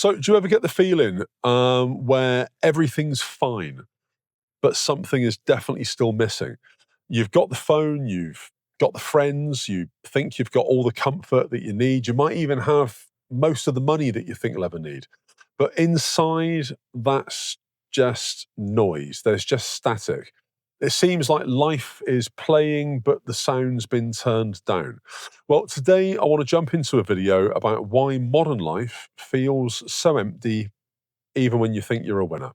So, do you ever get the feeling where everything's fine, but something is definitely still missing? You've got the phone, you've got the friends, you think you've got all the comfort that you need. You might even have most of the money that you think you'll ever need. But inside, that's just noise. There's just static. It seems like life is playing, but the sound's been turned down. Well, today I want to jump into a video about why modern life feels so empty, even when you think you're a winner.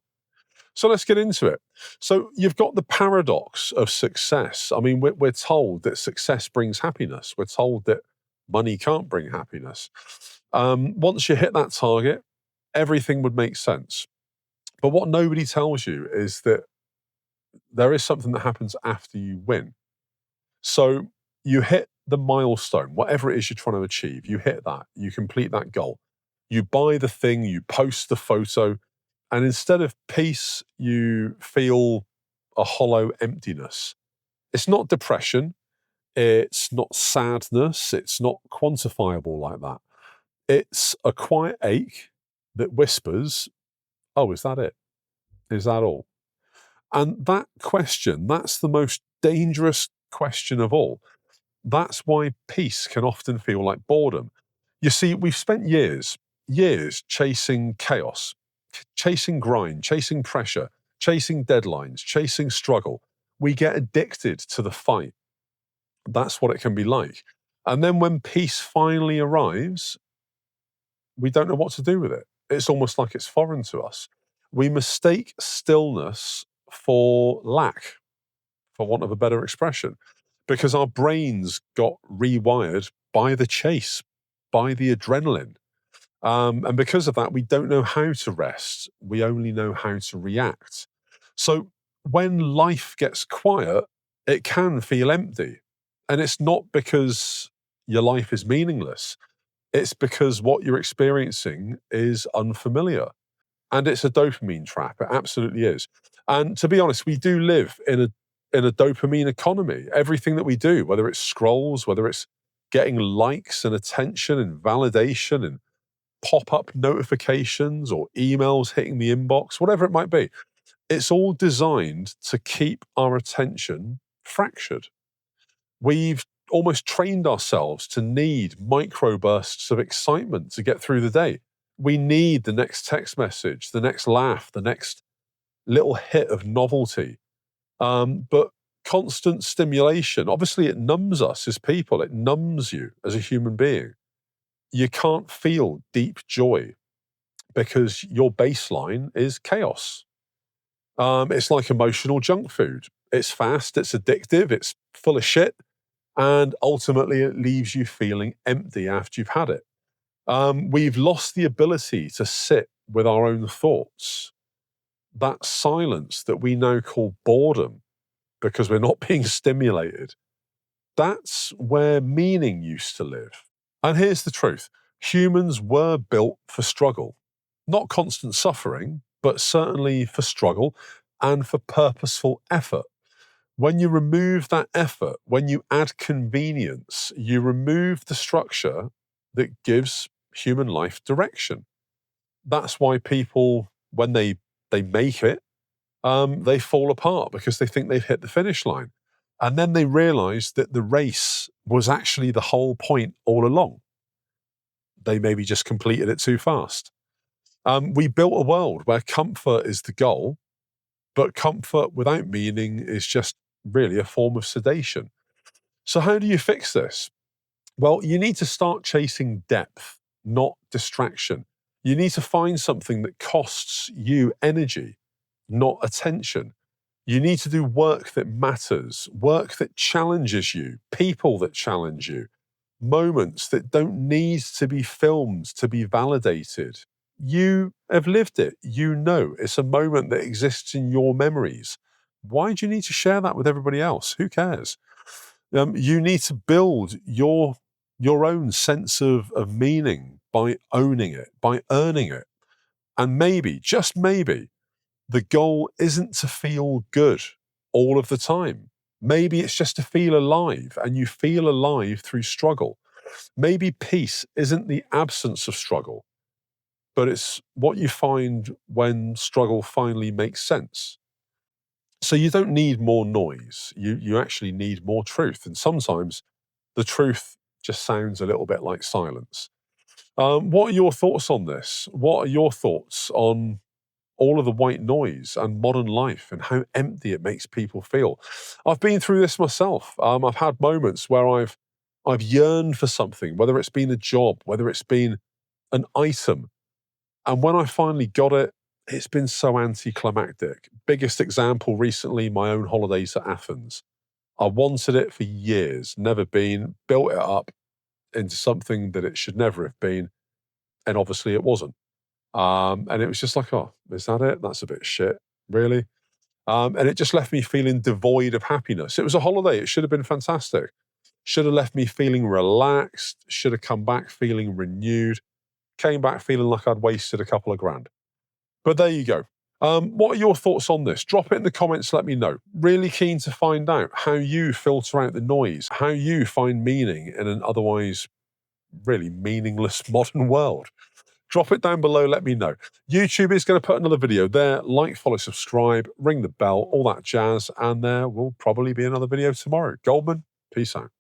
So let's get into it. So you've got the paradox of success. I mean, we're told that success brings happiness. We're told that money can't bring happiness. Once you hit that target, everything would make sense. But what nobody tells you is that there is something that happens after you win. So you hit the milestone, whatever it is you're trying to achieve, you hit that, you complete that goal. You buy the thing, you post the photo, and instead of peace, you feel a hollow emptiness. It's not depression, it's not sadness, it's not quantifiable like that. It's a quiet ache that whispers, oh, is that it? Is that all? And that question, that's the most dangerous question of all. That's why peace can often feel like boredom. You see, we've spent years chasing chaos, chasing grind, chasing pressure, chasing deadlines, chasing struggle. We get addicted to the fight. That's what it can be like. And then when peace finally arrives, we don't know what to do with it. It's almost like it's foreign to us. We mistake stillness for lack, for want of a better expression, because our brains got rewired by the chase, by the adrenaline. And because of that, we don't know how to rest. We only know how to react. So when life gets quiet, it can feel empty. And it's not because your life is meaningless. It's because what you're experiencing is unfamiliar. And it's a dopamine trap. It absolutely is. And to be honest, we do live in a dopamine economy. Everything that we do, whether it's scrolls, whether it's getting likes and attention and validation and pop-up notifications or emails hitting the inbox, whatever it might be, it's all designed to keep our attention fractured. We've almost trained ourselves to need microbursts of excitement to get through the day. We need the next text message, the next laugh, the next little hit of novelty. But constant stimulation, obviously it numbs us as people. It numbs you as a human being. You can't feel deep joy because your baseline is chaos. It's like emotional junk food. It's fast, it's addictive, it's full of shit, and ultimately it leaves you feeling empty after you've had it. We've lost the ability to sit with our own thoughts. That silence that we now call boredom because we're not being stimulated, that's where meaning used to live. And here's the truth. Humans were built for struggle, not constant suffering, but certainly for struggle and for purposeful effort. When you remove that effort, when you add convenience, you remove the structure that gives human life direction. That's why people, when they make it, they fall apart because they think they've hit the finish line. And then they realize that the race was actually the whole point all along. They maybe just completed it too fast. We built a world where comfort is the goal, but comfort without meaning is just really a form of sedation. So how do you fix this? Well, you need to start chasing depth, not distraction. You need to find something that costs you energy, not attention. You need to do work that matters, work that challenges you, people that challenge you, moments that don't need to be filmed to be validated. You have lived it. You know it's a moment that exists in your memories. Why do you need to share that with everybody else? Who cares? You need to build your own sense of meaning by owning it, by earning it. And maybe, just maybe, the goal isn't to feel good all of the time. Maybe it's just to feel alive, and you feel alive through struggle. Maybe peace isn't the absence of struggle, but it's what you find when struggle finally makes sense. So you don't need more noise. You actually need more truth. And sometimes the truth just sounds a little bit like silence. What are your thoughts on this? What are your thoughts on all of the white noise and modern life and how empty it makes people feel? I've been through this myself. I've had moments where I've yearned for something, whether it's been a job, whether it's been an item, and when I finally got it, it's been so anticlimactic. Biggest example recently, my own holidays to Athens. I wanted it for years, never been, built it up into something that it should never have been, and obviously it wasn't. And it was just like, oh, is that it? That's a bit shit, really. And it just left me feeling devoid of happiness. It was a holiday. It should have been fantastic. Should have left me feeling relaxed. Should have come back feeling renewed. Came back feeling like I'd wasted a couple of grand. But there you go. What are your thoughts on this? Drop it in the comments, let me know. Really keen to find out how you filter out the noise, how you find meaning in an otherwise really meaningless modern world. Drop it down below, let me know. YouTube is going to put another video there. Like, follow, subscribe, ring the bell, all that jazz, and there will probably be another video tomorrow. Goldman, peace out.